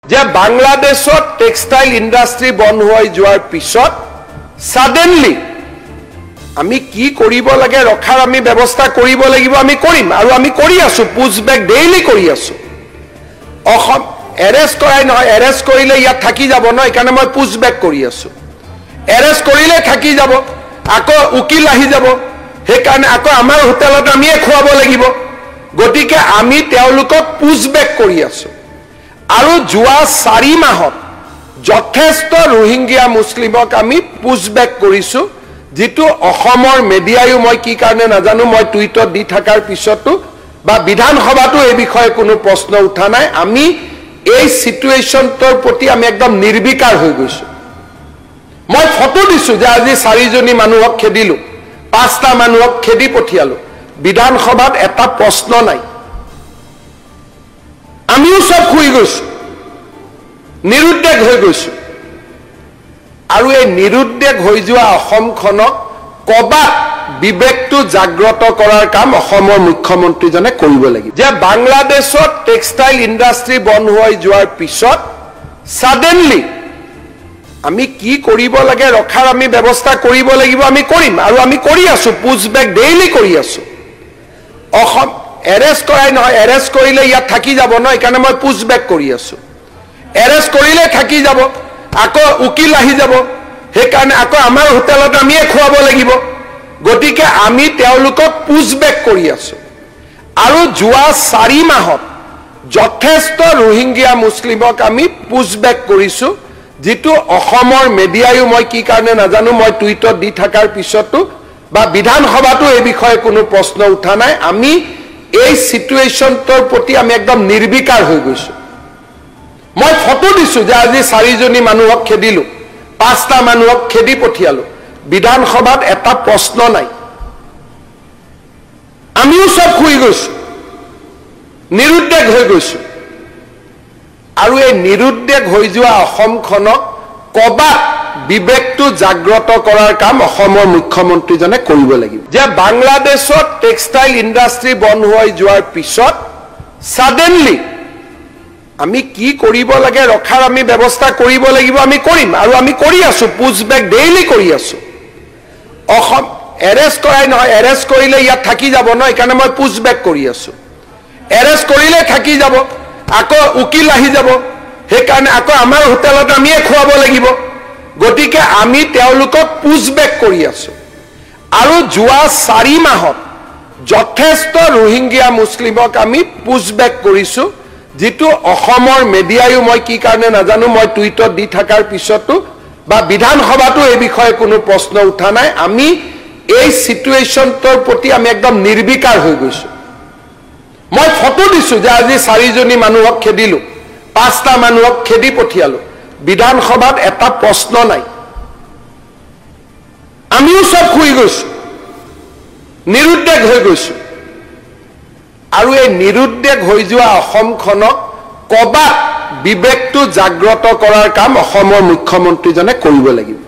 যে বাংলাদেশত textile industry বন্ধ হৈ যোৱাৰ পিছত সাডেনলি আমি কি কৰিব লাগে ৰখাৰ আমি ব্যৱস্থা কৰিব লাগিব আমি কৰিম আৰু আমি কৰি আছো পুশবেক ডেইলি কৰি আছো অসম এৰেষ্ট কৰাই নহয় এৰেষ্ট কৰিলে ইয়াত থাকি যাব ন একাৰণে মই পুশবেক কৰি আছো এৰেষ্ট কৰিলে থাকি যাব আকৌ উকিল আহি যাব হেকাৰণে আকৌ আমাৰ হোটেলত আমি খুৱাব লাগিব গতিকে আমি তেওঁলোকক পুশবেক কৰি আছো আৰু যোৱা 4 মাহত যথেষ্ট ৰোহিঙ্গিয়া মুসলিমক আমি পুশবেক কৰিছো যেটো অসমৰ মিডিয়ায়ো মই কি কাৰণে নাজানো মই টুইটত দি থাকাৰ পিছতো বা বিধানসভাটো এই বিষয়ে কোনো প্ৰশ্ন উঠা নাই আমি এই সিচুৱেশনটোৰ প্ৰতি আমি একদম নিৰ্বিকাৰ হৈ গৈছো মই ফটো দিছো যে আজি 4 জনী মানুহক খেদিলো 5টা মানুহক খেদি পঠিয়ালো বিধানসভাত এটা প্ৰশ্ন নাই আমিও সব খুই গৈছো নিৰুদ্দেশ হৈ গৈছো আৰু এই নিৰুদ্দেশ হৈ যোৱা অসমখনক কবাত বিবেকটো জাগ্ৰত কৰাৰ কাম অসমৰ মুখ্যমন্ত্ৰীজনে কৰিব লাগিব যে বাংলাদেশত টেক্সটাইল ইন্ডাস্ট্ৰি বন্ধ হৈ যোৱাৰ পিছত সাডেনলি আমি কি কৰিব লাগে ৰখাৰ আমি ব্যৱস্থা কৰিব লাগিব আমি কৰিম আৰু আমি কৰি আছো পুশবেক ডেইলি কৰি আছো অসম এৰেষ্ট কৰাই নহয় এৰেষ্ট কৰিলে ইয়াত থাকি যাব ন একাৰণে মই পুশবেক কৰি আছো এৰেষ্ট কৰিলে থাকি যাব আকৌ উকিল আহি যাব হেকাৰণে আকৌ আমাৰ হোটেলত আমি খুৱাব লাগিব গতিকে আমি তেওঁলোকক পুশবেক কৰি আছো আৰু যোৱা 4 মাহত যথেষ্ট ৰোহিঙ্গিয়া মুসলিমক আমি পুশবেক কৰিছো যেটো অসমৰ মিডিয়ায়ো মই কি কাৰণে নাজানো মই টুইটত দি থাকাৰ পিছতো বা বিধানসভাটো এই বিষয়ে কোনো প্ৰশ্ন উঠা নাই আমি এই সিচুৱেশনটোৰ প্ৰতি আমি একদম নিৰ্বিকাৰ হৈ গৈছো মই ফটো দিছো যে আজি 4 জনী মানুহক খেদিলো 5টা মানুহক খেদি পঠিয়ালো বিধানসভাত এটা প্ৰশ্ন নাই আমিও সব খুই গৈছো নিৰুদ্দেশ হৈ গৈছো আৰু এই নিৰুদ্দেশ হৈ যোৱা অসমখনক কবাত বিবেকটো জাগ্ৰত কৰাৰ কাম অসমৰ মুখ্যমন্ত্ৰীজনে কৰিব লাগিব যে বাংলাদেশত টেক্সটাইল ইন্ডাস্ট্ৰি বন্ধ হৈ যোৱাৰ পিছত সাডেনলি আমি কি কৰিব লাগে ৰখাৰ আমি ব্যৱস্থা কৰিব লাগিব আমি কৰিম আৰু আমি কৰি আছো পুশবেক ডেইলি কৰি আছো অসম এৰেষ্ট কৰাই নহয় এৰেষ্ট কৰিলে ইয়াত থাকি যাব ন একাৰণে মই পুশবেক কৰি আছো এৰেষ্ট কৰিলে থাকি যাব আকৌ উকিল আহি যাব হেকাৰণে আকৌ আমাৰ হোটেলত আমি খুৱাব লাগিব গতিকে আমি তেওঁলোকক পুশবেক কৰি আছো আৰু যোৱা 4 মাহত যথেষ্ট ৰোহিঙ্গিয়া মুসলিমক আমি পুশবেক কৰিছো যেটো অসমৰ মিডিয়ায়ো মই কি কাৰণে নাজানো মই টুইটত দি থাকাৰ পিছতো বা বিধানসভাটো এই বিষয়ে কোনো প্ৰশ্ন উঠা নাই আমি এই সিচুৱেশনটোৰ প্ৰতি আমি একদম নিৰ্বিকাৰ হৈ গৈছো মই ফটো দিছো যে আজি 4 জনী মানুহক খেদিলো 5টা মানুহক খেদি পঠিয়ালো বিধানসভাত এটা প্ৰশ্ন নাই আমিও সব খুই গৈছো নিৰুদ্দেশ হৈ গৈছো আৰু এই নিৰুদ্দেশ হৈ যোৱা অসমখনক কবাত বিবেকটো জাগ্ৰত কৰাৰ কাম অসমৰ মুখ্যমন্ত্ৰীজনে কৰিব লাগিব